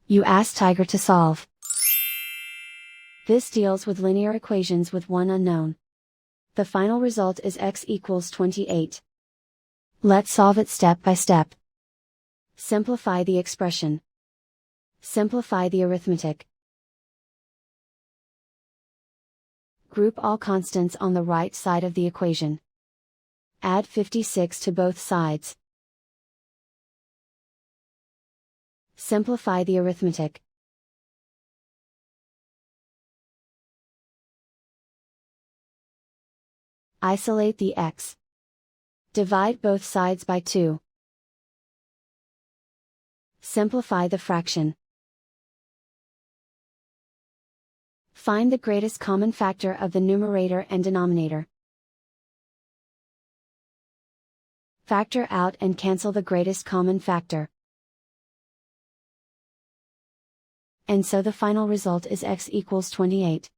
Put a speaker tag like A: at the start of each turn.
A: You ask Tiger to solve. This deals with linear equations with one unknown. The final result is x equals 28. Let's solve it step by step. Simplify the expression. Simplify the arithmetic. Group all constants on the right side of the equation. Add 56 to both sides. Simplify the arithmetic. Isolate the x. Divide both sides by 2. Simplify the fraction. Find the greatest common factor of the numerator and denominator. Factor out and cancel the greatest common factor. And so the final result is x equals 28.